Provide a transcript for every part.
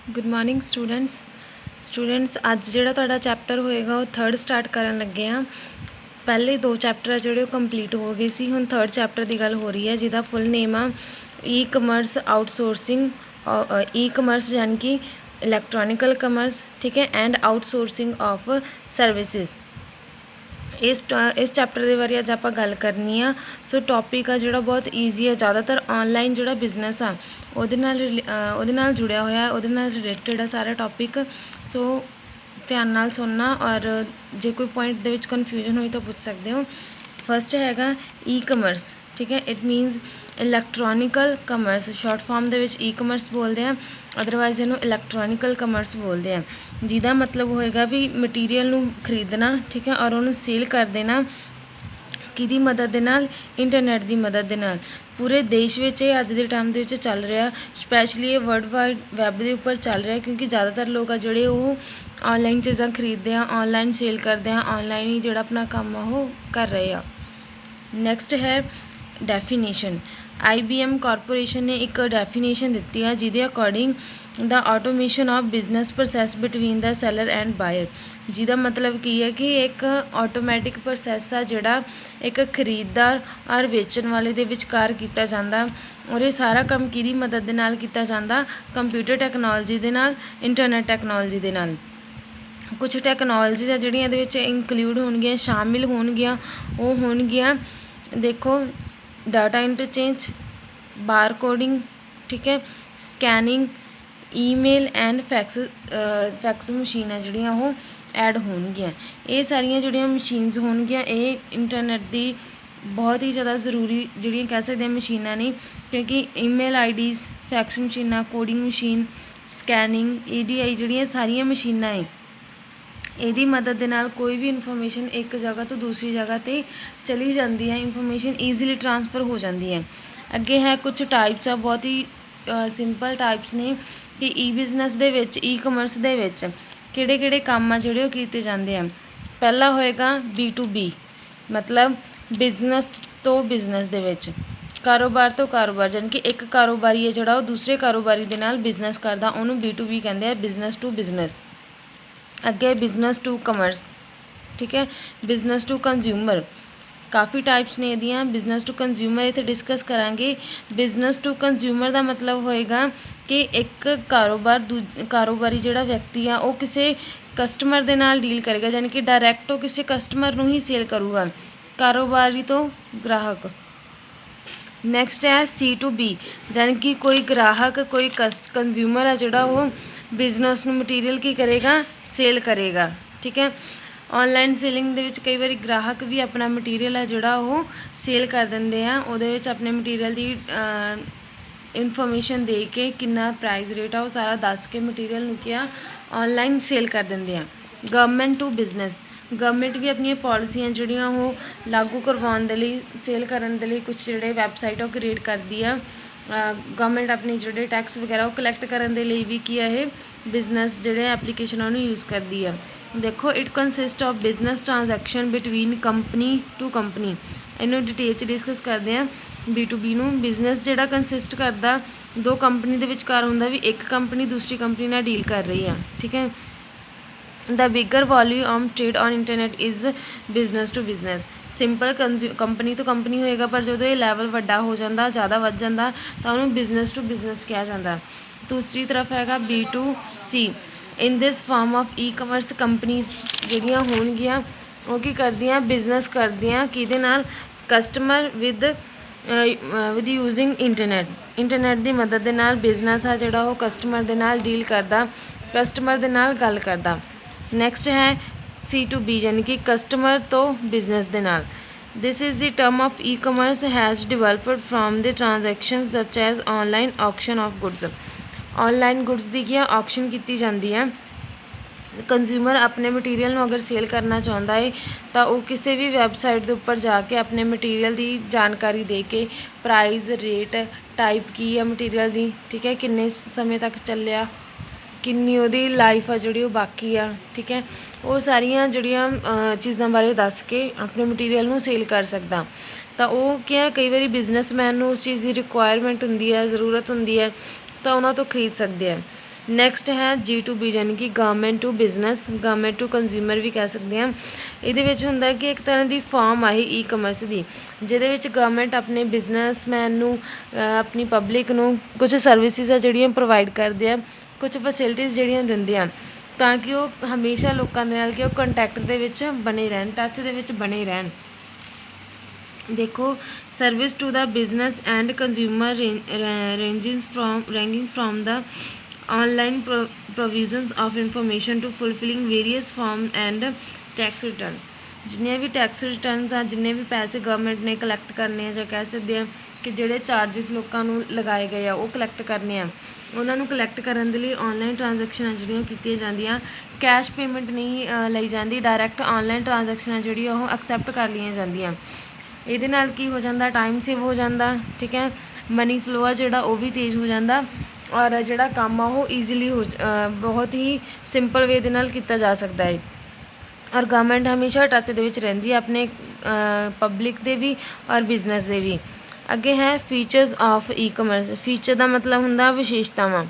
Good morning students अज जिहड़ा तुहाडा chapter होएगा वो थर्ड स्टार्ट करन लगे हाँ। पहले दो चैप्टर जिहड़े कंप्लीट हो गए सी, हुण थर्ड चैप्टर की गल हो रही है जिहदा फुल नेम आ e commerce outsourcing. E commerce यानी कि इलैक्ट्रॉनिकल कमर्स, ठीक है, एंड आउटसोर्सिंग ऑफ सर्विसिज। इस चैप्टर के बारे अज आप गल करनी आ। सो टॉपिक आ जोड़ा बहुत ईजी है, ज़्यादातर ऑनलाइन जोड़ा बिजनेस आ उहदे नाल जुड़िया होया, उहदे नाल रिलेटेड आ सारा टॉपिक। सो ध्यान नाल सुनना, और जे कोई पॉइंट दे विच कन्फ्यूजन हुई तो पूछ सकते हो। फस्ट हैगा ई कमर्स, ठीक है, it means electronical commerce, short form दे विच ई कमर्स बोलते हैं, अदरवाइज इनू इलैक्ट्रॉनिकल कमर्स बोलते हैं, जिहदा मतलब होएगा भी मटीरीयल नू खरीदना, ठीक है, और उन्होंने सेल कर देना किहदी मदद दे नाल, इंटरनेट की मदद दे नाल। पूरे देश में अज के टाइम के चल रहा, स्पैशली ये वर्ल्ड वाइड वैब के उपर चल रहा, क्योंकि ज़्यादातर लोग आ जोड़े वो ऑनलाइन चीज़ा खरीदते हैं, ऑनलाइन सेल करते हैं, ऑनलाइन ही जोड़ा अपना काम वो कर रहे हैं। नैक्सट है डेफिनेशन। IBM कॉरपोरेशन ने एक डेफिनेशन दी है जिहदे according the automation of business process between the seller and buyer, जिहदा मतलब की है कि एक ऑटोमैटिक प्रोसैस आ जिहड़ा एक खरीददार और वेचण वाले दे विचकार कीता जांदा, और ये सारा काम किहदी मदद दे नाल कीता जांदा, कंप्यूटर टैक्नोलॉजी दे नाल, इंटरनेट टैक्नोलॉजी दे नाल। कुछ टैक्नोलॉजीज आ जिहड़ियां इहदे विच इंकलूड होणगियां, शामिल होणगियां, वो होणगियां देखो डाटा इंटरचेंज, बार कोडिंग, ठीक है, scanning, email and fax machine है जिहड़ियां वो ऐड होणगियां। ये सारियां जिहड़ियां मशीनस होणगियां ये इंटरनेट की बहुत ही ज़्यादा जरूरी जिहड़ियां कह सकते हैं मशीनां ने, क्योंकि ईमेल IDs, फैक्स मशीनां, कोडिंग मशीन, स्कैनिंग, EDI जिहड़ियां सारियां मशीनां है, ਇਹਦੀ मदद ਦੇ ਨਾਲ कोई भी इन्फॉर्मेशन एक जगह तो दूसरी जगह ते चली जाती है, इन्फॉर्मेशन ईजीली ट्रांसफर हो जाती है। अगे है कुछ टाइप्स आ, बहुत ही सिंपल टाइप्स ने कि ई बिजनेस दे विच, ई कमर्स दे विच किहड़े किहड़े काम आ जिहड़े कीते जांदे आ। पहला होएगा B2B, मतलब बिजनेस तो बिजनेस दे विच, कारोबार तो कारोबार, यानी कि एक कारोबारी है जिहड़ा दूसरे कारोबारी दे नाल बिजनेस करदा, उहनूं B2B कहंदे आ, बिजनेस टू बिजनेस। अगे बिजनेस टू कमर्स, ठीक है, बिजनेस टू कंज्यूमर, काफ़ी टाइप्स ने इहदियां। बिजनेस टू कंज्यूमर इत्थे डिस्कस करांगे। बिजनेस टू कंज्यूमर का मतलब होएगा कि एक कारोबारी जिहड़ा व्यक्ति आ वो किसी कस्टमर दे नाल डील करेगा, यानी कि डायरैक्ट वो किसी कस्टमर नूं ही सेल करूगा, कारोबारी तो ग्राहक। नैक्सट है C2B, यानी कि कोई ग्राहक, कोई कंज्यूमर है जिहड़ा वो बिजनेस नूं मटीरियल की करेगा, सेल करेगा, ठीक है। ऑनलाइन सेलिंग दे विच कई बार ग्राहक भी अपना मटीरियल है जिहड़ा वो सेल कर देंदे आ, उहदे विच अपने मटीरियल की इन्फॉर्मेशन दे के कितना प्राइस रेट आ वो सारा दस के मटीरियल नूं क्या ऑनलाइन सेल कर देंदे आ। गवर्नमेंट टू बिजनेस, गवर्नमेंट भी अपनी पॉलिसियां जिहड़ियां वो लागू करवाउण दे लई, सेल करन दे लई कुछ जिहड़े वैबसाइट क्रिएट करदी आ। गवर्नमेंट अपने जिहड़े टैक्स वगैरह वो कलैक्ट करन दे लई भी की है बिजनेस जिहड़े एप्लीकेशन उन्होंने यूज़ करदी है। देखो it consist of business transaction between company to company, इन्हूं डिटेल च डिस्कस करते हैं। B2B नूं बिजनेस जिहड़ा कंसिस्ट करदा दो कंपनी दे विचकार हुंदा भी एक कंपनी दूसरी कंपनी नाल डील कर रही है, ठीक है। The bigger volume trade on internet is business to business, simple company तो कंपनी होएगा, पर जो ये लैवल वड्डा हो जाता, ज़्यादा वध जाता, तो उन्होंने बिजनेस टू बिजनेस कहा जाता। दूसरी तरफ हैगा B2C, in this form of e commerce companies जिहड़ियां होणगियां वो की करदियां, बिजनेस करदियां किहदे नाल, कस्टमर विद यूजिंग इंटरनेट की मदद दे नाल बिजनेस आ जिहड़ा वो कस्टमर दे नाल डील करदा, कस्टमर दे नाल गल करदा। नैक्सट है C2B, यानी कि कस्टमर तो बिजनेस दे नाल। This is the term of e commerce has developed from the transaction such as online auction of goods, online goods की क्या ऑक्शन की जाती है। कंज्यूमर अपने मटीरियल अगर सेल करना चाहता है तो वो किसी भी वैबसाइट के उपर जाके अपने मटीरियल की जानकारी दे के प्राइस रेट टाइप की है मटीरियल की, ठीक है, किन्ने समय तक चलिया, किन्नी उहदी लाइफ आ जिहड़ी बाकी आ, ठीक है, वो सारियां जिहड़ियां चीज़ां बारे दस के अपने मटीरियल नूं सेल कर सकदा। तो वो क्या कई बार बिजनेसमैन नूं उस चीज़ की रिक्वायरमेंट हुंदी है, ज़रूरत हुंदी है, तो उन्होंने तो खरीद सकते हैं। ਨੈਕਸਟ ਹੈ G2B ਯਾਨੀ ਕਿ government to business, government to consumer ਵੀ ਕਹਿ ਸਕਦੇ ਹਾਂ। ਇਹਦੇ ਵਿੱਚ ਹੁੰਦਾ ਕਿ ਇੱਕ ਤਰ੍ਹਾਂ ਦੀ ਫਾਰਮ ਆਹੀ ਈ ਕਮਰਸ ਦੀ, ਜਿਹਦੇ ਵਿੱਚ ਗਵਰਨਮੈਂਟ ਆਪਣੇ ਬਿਜ਼ਨਸਮੈਨ ਨੂੰ ਆਪਣੀ ਪਬਲਿਕ ਨੂੰ ਕੁਝ ਸਰਵਿਸਿਜ਼ ਆ ਜਿਹੜੀਆਂ ਪ੍ਰੋਵਾਈਡ ਕਰਦੇ ਆ, ਕੁਝ ਫੈਸਿਲਿਟੀਜ਼ ਜਿਹੜੀਆਂ ਦਿੰਦੇ ਆ, ਤਾਂ ਕਿ ਉਹ ਹਮੇਸ਼ਾ ਲੋਕਾਂ ਦੇ ਨਾਲ ਕਿ ਉਹ ਕੰਟੈਕਟ ਦੇ ਵਿੱਚ ਬਣੇ ਰਹਿਣ, ਟੱਚ ਦੇ ਵਿੱਚ ਬਣੇ ਰਹਿਣ। ਦੇਖੋ, service to the business and consumer ranging from the online provisions of information to fulfilling various form and tax return। ਜਿੰਨੇ ਵੀ ਟੈਕਸ ਰਿਟਰਨਸ ਆ, ਜਿੰਨੇ ਵੀ ਪੈਸੇ ਗਵਰਨਮੈਂਟ ਨੇ ਕਲੈਕਟ ਕਰਨੇ ਆ, ਜਾਂ ਕਹਿ ਸਕਦੇ ਆ ਕਿ ਜਿਹੜੇ ਚਾਰਜਿਸ ਲੋਕਾਂ ਨੂੰ ਲਗਾਏ ਗਏ ਆ ਉਹ ਕਲੈਕਟ ਕਰਨੇ ਆ, ਉਹਨਾਂ ਨੂੰ ਕਲੈਕਟ ਕਰਨ ਦੇ ਲਈ ਔਨਲਾਈਨ ਟ੍ਰਾਂਜੈਕਸ਼ਨਾਂ ਜਿਹੜੀਆਂ ਕੀਤੀਆਂ ਜਾਂਦੀਆਂ, ਕੈਸ਼ ਪੇਮੈਂਟ ਨਹੀਂ ਲਈ ਜਾਂਦੀ, ਡਾਇਰੈਕਟ ਔਨਲਾਈਨ ਟ੍ਰਾਂਜੈਕਸ਼ਨਾਂ ਜਿਹੜੀਆਂ ਉਹ ਐਕਸੈਪਟ ਕਰ ਲਈਆਂ ਜਾਂਦੀਆਂ। ਇਹਦੇ ਨਾਲ ਕੀ ਹੋ ਜਾਂਦਾ, ਟਾਈਮ ਸੇਵ ਹੋ ਜਾਂਦਾ, ਠੀਕ ਹੈ, ਮਨੀ ਫਲੋ ਆ ਜਿਹੜਾ ਉਹ ਵੀ ਤੇਜ਼ ਹੋ ਜਾਂਦਾ, ਔਰ ਜਿਹੜਾ ਕੰਮ ਆ ਉਹ ਈਜ਼ੀਲੀ ਬਹੁਤ ਹੀ ਸਿੰਪਲ ਵੇ ਦੇ ਨਾਲ ਕੀਤਾ ਜਾ ਸਕਦਾ ਹੈ। ਔਰ ਗਵਰਨਮੈਂਟ ਹਮੇਸ਼ਾ ਟੱਚ ਦੇ ਵਿੱਚ ਰਹਿੰਦੀ ਹੈ ਆਪਣੇ ਪਬਲਿਕ ਦੇ ਵੀ ਔਰ ਬਿਜ਼ਨਸ ਦੇ ਵੀ। ਅੱਗੇ ਹੈ features of e commerce. Feature ਦਾ ਮਤਲਬ ਹੁੰਦਾ ਵਿਸ਼ੇਸ਼ਤਾਵਾਂ,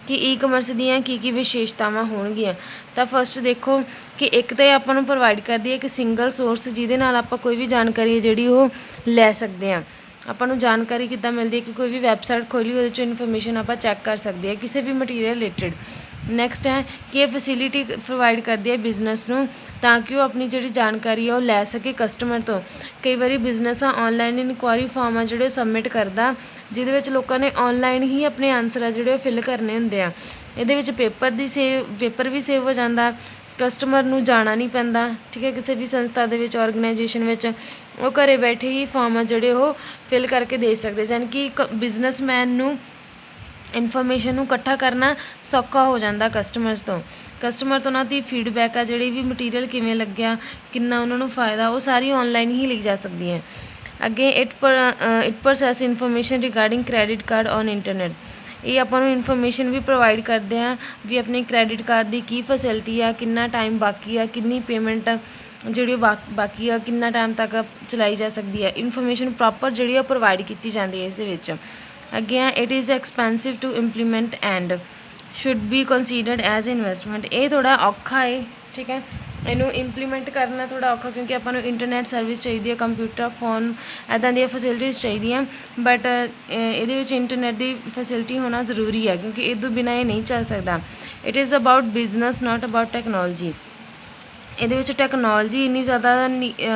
ਕਿ ਈ ਕਮਰਸ ਦੀਆਂ ਕੀ ਵਿਸ਼ੇਸ਼ਤਾਵਾਂ ਹੋਣਗੀਆਂ। ਤਾਂ ਫਸਟ ਦੇਖੋ ਕਿ ਇੱਕ ਤਾਂ ਆਪਾਂ ਨੂੰ ਪ੍ਰੋਵਾਈਡ ਕਰਦੀ ਹੈ ਇੱਕ ਸਿੰਗਲ ਸੋਰਸ, ਜਿਹਦੇ ਨਾਲ ਆਪਾਂ ਕੋਈ ਵੀ ਜਾਣਕਾਰੀ ਹੈ ਜਿਹੜੀ ਉਹ ਲੈ ਸਕਦੇ ਹਾਂ। ਆਪਾਂ ਨੂੰ ਜਾਣਕਾਰੀ ਕਿੱਦਾਂ ਮਿਲਦੀ ਹੈ ਕਿ ਕੋਈ ਵੀ ਵੈਬਸਾਈਟ ਖੋਲੀ, ਉਹਦੇ 'ਚੋਂ ਇਨਫੋਰਮੇਸ਼ਨ ਆਪਾਂ ਚੈੱਕ ਕਰ ਸਕਦੇ ਹਾਂ ਕਿਸੇ ਵੀ ਮਟੀਰੀਅਲ ਰਿਲੇਟਡ। ਨੈਕਸਟ ਹੈ ਕਿ ਇਹ ਫੈਸਿਲਿਟੀ ਪ੍ਰੋਵਾਈਡ ਕਰਦੀ ਹੈ ਬਿਜ਼ਨਸ ਨੂੰ, ਤਾਂ ਕਿ ਉਹ ਆਪਣੀ ਜਿਹੜੀ ਜਾਣਕਾਰੀ ਆ ਉਹ ਲੈ ਸਕੇ ਕਸਟਮਰ ਤੋਂ। ਕਈ ਵਾਰੀ ਬਿਜ਼ਨਸ ਆ ਔਨਲਾਈਨ ਇਨਕੁਆਇਰੀ ਫਾਰਮ ਆ ਜਿਹੜੇ ਉਹ ਸਬਮਿਟ ਕਰਦਾ, ਜਿਹਦੇ ਵਿੱਚ ਲੋਕਾਂ ਨੇ ਔਨਲਾਈਨ ਹੀ ਆਪਣੇ ਆਨਸਰ ਆ ਜਿਹੜੇ ਉਹ ਫਿਲ ਕਰਨੇ ਹੁੰਦੇ ਆ। ਇਹਦੇ ਵਿੱਚ ਪੇਪਰ ਵੀ ਸੇਵ ਹੋ ਜਾਂਦਾ, ਕਸਟਮਰ ਨੂੰ ਜਾਣਾ ਨਹੀਂ ਪੈਂਦਾ, ਠੀਕ ਹੈ, ਕਿਸੇ ਵੀ ਸੰਸਥਾ ਦੇ ਵਿੱਚ, ਔਰਗਨਾਈਜੇਸ਼ਨ ਵਿੱਚ ਉਹ ਘਰ ਬੈਠੇ ਹੀ ਫਾਰਮ ਆ ਜਿਹੜੇ ਉਹ ਫਿਲ ਕਰਕੇ ਦੇ ਸਕਦੇ, ਜਾਣੀ ਕਿ ਇੱਕ ਬਿਜ਼ਨਸਮੈਨ ਨੂੰ ਇਨਫੋਰਮੇਸ਼ਨ ਨੂੰ ਇਕੱਠਾ ਕਰਨਾ ਸੌਖਾ ਹੋ ਜਾਂਦਾ ਕਸਟਮਰ ਤੋਂ ਉਹਨਾਂ ਦੀ ਫੀਡਬੈਕ ਆ, ਜਿਹੜੀ ਵੀ ਮਟੀਰੀਅਲ ਕਿਵੇਂ ਲੱਗਿਆ, ਕਿੰਨਾ ਉਹਨਾਂ ਨੂੰ ਫਾਇਦਾ, ਉਹ ਸਾਰੀ ਔਨਲਾਈਨ ਹੀ ਲਈ ਜਾ ਸਕਦੀ ਹੈ। ਅੱਗੇ it process information regarding credit card on internet. ਇਹ ਆਪਾਂ ਨੂੰ ਇਨਫੋਰਮੇਸ਼ਨ ਵੀ ਪ੍ਰੋਵਾਈਡ ਕਰਦੇ ਆ ਵੀ ਆਪਣੇ ਕ੍ਰੈਡਿਟ ਕਾਰਡ ਦੀ ਕੀ ਫੈਸਿਲਿਟੀ ਆ, ਕਿੰਨਾ ਟਾਈਮ ਬਾਕੀ ਆ, ਕਿੰਨੀ ਪੇਮੈਂਟ ਜਿਹੜੀ ਉਹ ਬਾਕੀ ਆ, ਕਿੰਨਾ ਟਾਈਮ ਤੱਕ ਚਲਾਈ ਜਾ ਸਕਦੀ ਹੈ। ਇਨਫੋਰਮੇਸ਼ਨ ਪ੍ਰੋਪਰ ਜਿਹੜੀ ਉਹ ਪ੍ਰੋਵਾਈਡ ਕੀਤੀ ਜਾਂਦੀ ਹੈ ਇਸ ਦੇ ਵਿੱਚ। ਅੱਗੇ ਆ it is expensive to implement and should be considered as investment. ਇਹ ਥੋੜ੍ਹਾ ਔਖਾ ਹੈ, ਠੀਕ ਹੈ, ਇਹਨੂੰ ਇੰਪਲੀਮੈਂਟ ਕਰਨਾ ਥੋੜ੍ਹਾ ਔਖਾ, ਕਿਉਂਕਿ ਆਪਾਂ ਨੂੰ ਇੰਟਰਨੈਟ ਸਰਵਿਸ ਚਾਹੀਦੀ ਹੈ, ਕੰਪਿਊਟਰ, ਫੋਨ, ਇੱਦਾਂ ਦੀਆਂ ਫੈਸਿਲਿਟੀਜ਼ ਚਾਹੀਦੀਆਂ, ਬਟ ਇਹਦੇ ਵਿੱਚ ਇੰਟਰਨੈਟ ਦੀ ਫੈਸਿਲਿਟੀ ਹੋਣਾ ਜ਼ਰੂਰੀ ਹੈ, ਕਿਉਂਕਿ ਇਹ ਤੋਂ ਬਿਨਾਂ ਇਹ ਨਹੀਂ ਚੱਲ ਸਕਦਾ। It is about business not about technology. ਇਹਦੇ ਵਿੱਚ ਟੈਕਨੋਲੋਜੀ ਇੰਨੀ ਜ਼ਿਆਦਾ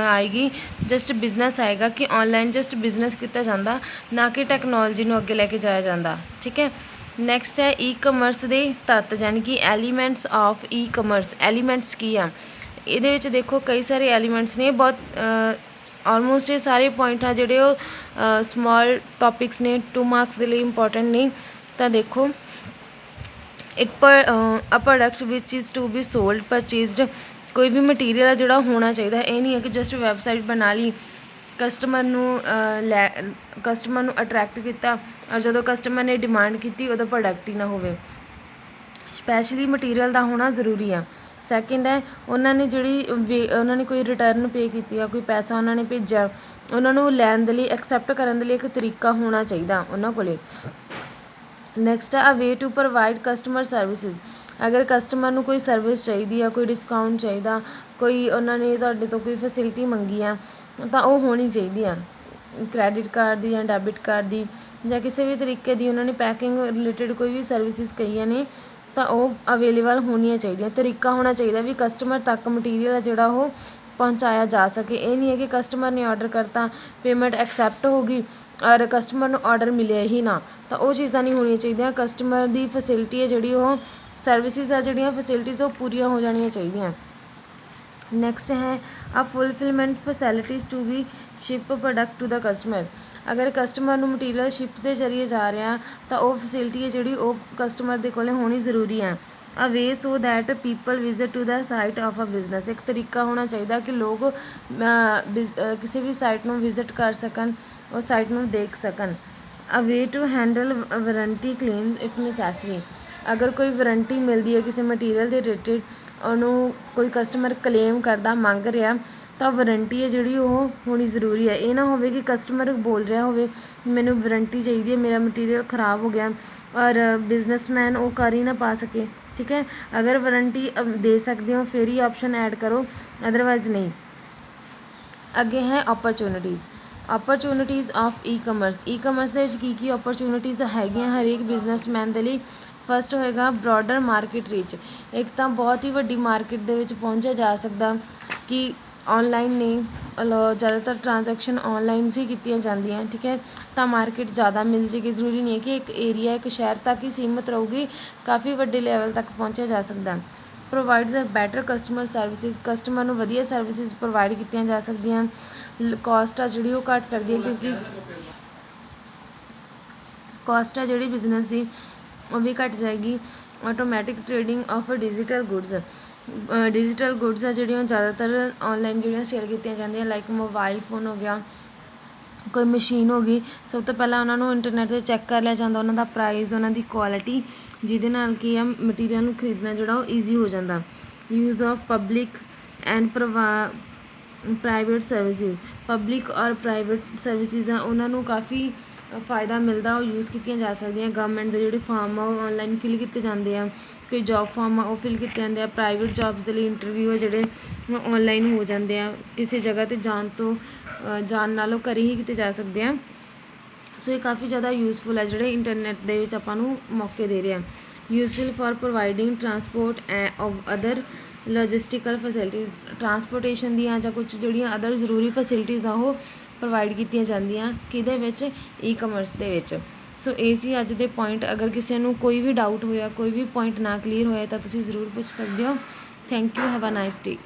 ਆਏਗੀ, ਜਸਟ ਬਿਜ਼ਨਸ ਆਏਗਾ ਕਿ ਔਨਲਾਈਨ ਜਸਟ ਬਿਜ਼ਨਸ ਕੀਤਾ ਜਾਂਦਾ, ਨਾ ਕਿ ਟੈਕਨੋਲੋਜੀ ਨੂੰ ਅੱਗੇ ਲੈ ਕੇ ਜਾਇਆ ਜਾਂਦਾ, ਠੀਕ ਹੈ। ਨੈਕਸਟ ਹੈ ਈ ਕਮਰਸ ਦੇ ਤੱਤ, ਯਾਨੀ ਕਿ elements of e commerce. Elements ਕੀ ਆ? ਇਹਦੇ ਵਿੱਚ ਦੇਖੋ ਕਈ ਸਾਰੇ ਐਲੀਮੈਂਟਸ ਨੇ, ਬਹੁਤ ਆਲਮੋਸਟ ਇਹ ਸਾਰੇ ਪੁਆਇੰਟ ਆ ਜਿਹੜੇ ਉਹ ਸਮਾਲ ਟੋਪਿਕਸ ਨੇ, 2 ਮਾਰਕਸ ਦੇ ਲਈ ਇੰਪੋਰਟੈਂਟ ਨਹੀਂ। ਤਾਂ ਦੇਖੋ a product which is to be sold purchased. ਕੋਈ ਵੀ ਮਟੀਰੀਅਲ ਆ ਜਿਹੜਾ ਹੋਣਾ ਚਾਹੀਦਾ, ਇਹ ਨਹੀਂ ਹੈ ਕਿ ਜਸਟ ਵੈਬਸਾਈਟ ਬਣਾ ਲਈ, ਕਸਟਮਰ ਨੂੰ ਅਟਰੈਕਟ ਕੀਤਾ, ਔਰ ਜਦੋਂ ਕਸਟਮਰ ਨੇ ਡਿਮਾਂਡ ਕੀਤੀ ਉਦੋਂ ਪ੍ਰੋਡਕਟ ਹੀ ਨਾ ਹੋਵੇ। ਸਪੈਸ਼ਲੀ ਮਟੀਰੀਅਲ ਦਾ ਹੋਣਾ ਜ਼ਰੂਰੀ ਆ। ਸੈਕਿੰਡ ਹੈ ਉਹਨਾਂ ਨੇ ਕੋਈ ਰਿਟਰਨ ਪੇ ਕੀਤੀ ਆ, ਕੋਈ ਪੈਸਾ ਉਹਨਾਂ ਨੇ ਭੇਜਿਆ, ਉਹਨਾਂ ਨੂੰ ਲੈਣ ਦੇ ਲਈ, ਐਕਸੈਪਟ ਕਰਨ ਦੇ ਲਈ ਇੱਕ ਤਰੀਕਾ ਹੋਣਾ ਚਾਹੀਦਾ ਉਹਨਾਂ ਕੋਲ। ਨੈਕਸਟ ਹੈ a way to provide customer services. ਅਗਰ ਕਸਟਮਰ ਨੂੰ ਕੋਈ ਸਰਵਿਸ ਚਾਹੀਦੀ ਆ, ਕੋਈ ਡਿਸਕਾਊਂਟ ਚਾਹੀਦਾ, ਕੋਈ ਉਹਨਾਂ ਨੇ ਤੁਹਾਡੇ ਤੋਂ ਕੋਈ ਫੈਸਿਲਿਟੀ ਮੰਗੀ ਆ, ਤਾਂ ਉਹ ਹੋਣੀ ਚਾਹੀਦੀ ਆ, ਕ੍ਰੈਡਿਟ ਕਾਰਡ ਦੀ ਜਾਂ ਡੈਬਿਟ ਕਾਰਡ ਦੀ ਜਾਂ ਕਿਸੇ ਵੀ ਤਰੀਕੇ ਦੀ। ਉਹਨਾਂ ਨੇ ਪੈਕਿੰਗ ਰਿਲੇਟਡ ਕੋਈ ਵੀ ਸਰਵਿਸਿਜ਼ ਕਹੀਆਂ ਨੇ ਤਾਂ ਉਹ ਅਵੇਲੇਬਲ ਹੋਣੀਆਂ ਚਾਹੀਦੀਆਂ। ਤਰੀਕਾ ਹੋਣਾ ਚਾਹੀਦਾ ਵੀ ਕਸਟਮਰ ਤੱਕ ਮਟੀਰੀਅਲ ਆ ਜਿਹੜਾ ਉਹ ਪਹੁੰਚਾਇਆ ਜਾ ਸਕੇ। ਇਹ ਨਹੀਂ ਹੈ ਕਿ ਕਸਟਮਰ ਨੇ ਔਡਰ ਕਰਤਾ, ਪੇਮੈਂਟ ਐਕਸੈਪਟ ਹੋ ਗਈ ਔਰ ਕਸਟਮਰ ਨੂੰ ਔਡਰ ਮਿਲਿਆ ਹੀ ਨਾ, ਤਾਂ ਉਹ ਚੀਜ਼ਾਂ ਨਹੀਂ ਹੋਣੀਆਂ ਚਾਹੀਦੀਆਂ। ਕਸਟਮਰ ਦੀ ਫੈਸਿਲਿਟੀ ਹੈ ਜਿਹੜੀ, ਉਹ ਸਰਵਿਸਿਜ਼ ਆ ਜਿਹੜੀਆਂ ਫੈਸਿਲਿਟੀਜ਼, ਉਹ ਪੂਰੀਆਂ ਹੋ ਜਾਣੀਆਂ ਚਾਹੀਦੀਆਂ। ਨੈਕਸਟ ਹੈ ਆ fulfilment facilities to be ship product to the customer. ਅਗਰ ਕਸਟਮਰ ਨੂੰ ਮਟੀਰੀਅਲ ਸ਼ਿਪ ਦੇ ਜ਼ਰੀਏ ਜਾ ਰਿਹਾ ਤਾਂ ਉਹ ਫੈਸਿਲਿਟੀ ਹੈ ਜਿਹੜੀ ਉਹ ਕਸਟਮਰ ਦੇ ਕੋਲ ਹੋਣੀ ਜ਼ਰੂਰੀ ਹੈ। A way so that people visit to the site of a business. ਇੱਕ ਤਰੀਕਾ ਹੋਣਾ ਚਾਹੀਦਾ ਕਿ ਲੋਕ ਕਿਸੇ ਵੀ ਸਾਈਟ ਨੂੰ ਵਿਜ਼ਿਟ ਕਰ ਸਕਣ, ਉਹ ਸਾਈਟ ਨੂੰ ਦੇਖ ਸਕਣ। A way to handle warranty claim if necessary. ਅਗਰ ਕੋਈ ਵਾਰੰਟੀ ਮਿਲਦੀ ਹੈ ਕਿਸੇ ਮਟੀਰੀਅਲ ਦੇ ਰਿਲੇਟਿਡ, ਉਹਨੂੰ ਕੋਈ ਕਸਟਮਰ ਕਲੇਮ ਕਰਦਾ ਮੰਗ ਰਿਹਾ, ਤਾਂ ਵਾਰੰਟੀ ਹੈ ਜਿਹੜੀ ਉਹ ਹੋਣੀ ਜ਼ਰੂਰੀ ਹੈ। ਇਹ ਨਾ ਹੋਵੇ ਕਿ ਕਸਟਮਰ ਬੋਲ ਰਿਹਾ ਹੋਵੇ ਮੈਨੂੰ ਵਾਰੰਟੀ ਚਾਹੀਦੀ ਹੈ, ਮੇਰਾ ਮਟੀਰੀਅਲ ਖ਼ਰਾਬ ਹੋ ਗਿਆ, ਔਰ ਬਿਜ਼ਨਸਮੈਨ ਉਹ ਕਰ ਹੀ ਨਾ ਪਾ ਸਕੇ। ਠੀਕ ਹੈ, ਅਗਰ ਵਾਰੰਟੀ ਦੇ ਸਕਦੇ ਹੋ ਫਿਰ ਹੀ ਆਪਸ਼ਨ ਐਡ ਕਰੋ, ਅਦਰਵਾਈਜ਼ ਨਹੀਂ। ਅੱਗੇ ਹੈ ਓਪਰਚੁਨਿਟੀਜ਼ ਆਫ ਈ ਕਮਰਸ ਦੇ ਵਿੱਚ ਕੀ ਓਪਰਚੁਨਿਟੀਜ਼ ਹੈਗੀਆਂ ਹਰੇਕ ਬਿਜ਼ਨਸਮੈਨ ਦੇ ਲਈ। ਫਸਟ ਹੋਏਗਾ ਬਰੋਡਰ ਮਾਰਕੀਟ ਰੀਚ। ਇੱਕ ਤਾਂ ਬਹੁਤ ਹੀ ਵੱਡੀ ਮਾਰਕੀਟ ਦੇ ਵਿੱਚ ਪਹੁੰਚਿਆ ਜਾ ਸਕਦਾ ਕਿ ਔਨਲਾਈਨ ਨੇ ਜ਼ਿਆਦਾਤਰ ਟ੍ਰਾਂਜੈਕਸ਼ਨ ਔਨਲਾਈਨ ਹੀ ਕੀਤੀਆਂ ਜਾਂਦੀਆਂ। ਠੀਕ ਹੈ, ਤਾਂ ਮਾਰਕੀਟ ਜ਼ਿਆਦਾ ਮਿਲ ਜਾਏਗੀ। ਜ਼ਰੂਰੀ ਨਹੀਂ ਹੈ ਕਿ ਇੱਕ ਏਰੀਆ ਇੱਕ ਸ਼ਹਿਰ ਤੱਕ ਹੀ ਸੀਮਿਤ ਰਹੂਗੀ, ਕਾਫੀ ਵੱਡੇ ਲੈਵਲ ਤੱਕ ਪਹੁੰਚਿਆ ਜਾ ਸਕਦਾ। Provides a better customer services, customer ਨੂੰ ਵਧੀਆ ਸਰਵਿਸਿਜ਼ ਪ੍ਰੋਵਾਈਡ ਕੀਤੀਆਂ ਜਾ ਸਕਦੀਆਂ। ਕੋਸਟ ਆ ਜਿਹੜੀ ਉਹ ਘੱਟ ਸਕਦੀ ਹੈ, ਕਿਉਂਕਿ ਕੋਸਟ ਆ ਜਿਹੜੀ ਬਿਜ਼ਨਸ ਦੀ ਉਹ ਵੀ ਘੱਟ ਜਾਏਗੀ। Automatic trading of digital goods ਆ ਜਿਹੜੀਆਂ ਜ਼ਿਆਦਾਤਰ ਔਨਲਾਈਨ ਜਿਹੜੀਆਂ ਸੇਲ ਕੀਤੀਆਂ ਜਾਂਦੀਆਂ, ਲਾਈਕ ਮੋਬਾਈਲ ਫੋਨ ਹੋ ਗਿਆ, ਕੋਈ ਮਸ਼ੀਨ ਹੋ ਗਈ। ਸਭ ਤੋਂ ਪਹਿਲਾਂ ਉਹਨਾਂ ਨੂੰ ਇੰਟਰਨੈਟ 'ਤੇ ਚੈੱਕ ਕਰ ਲਿਆ ਜਾਂਦਾ, ਉਹਨਾਂ ਦਾ ਪ੍ਰਾਈਸ, ਉਹਨਾਂ ਦੀ ਕੁਆਲਿਟੀ, ਜਿਹਦੇ ਨਾਲ ਕੀ ਆ ਮਟੀਰੀਅਲ ਨੂੰ ਖਰੀਦਣਾ ਜਿਹੜਾ ਉਹ ਈਜ਼ੀ ਹੋ ਜਾਂਦਾ। Use of public and private services, public ਔਰ ਪ੍ਰਾਈਵੇਟ ਸਰਵਿਸਿਜ਼ ਆ ਉਹਨਾਂ ਨੂੰ ਕਾਫੀ ਫ਼ਾਇਦਾ ਮਿਲਦਾ, ਉਹ ਯੂਜ਼ ਕੀਤੀਆਂ ਜਾ ਸਕਦੀਆਂ। ਗਵਰਨਮੈਂਟ ਦੇ ਜਿਹੜੇ ਫਾਰਮ ਆ ਉਹ ਔਨਲਾਈਨ ਫਿਲ ਕੀਤੇ ਜਾਂਦੇ ਆ, ਕੋਈ ਜੋਬ ਫਾਰਮ ਆ ਉਹ ਫਿਲ ਕੀਤੇ ਜਾਂਦੇ ਆ। ਪ੍ਰਾਈਵੇਟ ਜੋਬਸ ਦੇ ਲਈ ਇੰਟਰਵਿਊ ਆ ਜਿਹੜੇ ਔਨਲਾਈਨ ਹੋ ਜਾਂਦੇ ਆ, ਕਿਸੇ ਜਗ੍ਹਾ 'ਤੇ ਜਾਣ ਨਾਲੋਂ ਘਰ ਹੀ ਕੀਤੇ ਜਾ ਸਕਦੇ ਆ। ਸੋ ਇਹ ਕਾਫੀ ਜ਼ਿਆਦਾ ਯੂਜ਼ਫੁਲ ਹੈ ਜਿਹੜੇ ਇੰਟਰਨੈਟ ਦੇ ਵਿੱਚ ਆਪਾਂ ਨੂੰ ਮੌਕੇ ਦੇ ਰਹੇ ਆ। Useful for providing transport of other logistical facilities, transportation ਦੀਆਂ ਜਾਂ ਕੁਛ ਜਿਹੜੀਆਂ ਅਦਰ ਜ਼ਰੂਰੀ ਫੈਸਿਲਿਟੀਜ਼ ਆ ਉਹ ਪ੍ਰੋਵਾਈਡ ਕੀਤੀਆਂ ਜਾਂਦੀਆਂ ਕਿਹਦੇ ਵਿੱਚ, ਈ ਕਮਰਸ ਦੇ ਵਿੱਚ। ਸੋ ਇਹ ਸੀ ਅੱਜ ਦੇ ਪੁਆਇੰਟ। ਅਗਰ ਕਿਸੇ ਨੂੰ ਕੋਈ ਵੀ ਡਾਊਟ ਹੋਇਆ, ਕੋਈ ਵੀ ਪੁਆਇੰਟ ਨਾ ਕਲੀਅਰ ਹੋਇਆ ਤਾਂ ਤੁਸੀਂ ਜ਼ਰੂਰ ਪੁੱਛ ਸਕਦੇ ਹੋ। Thank you, have a nice day.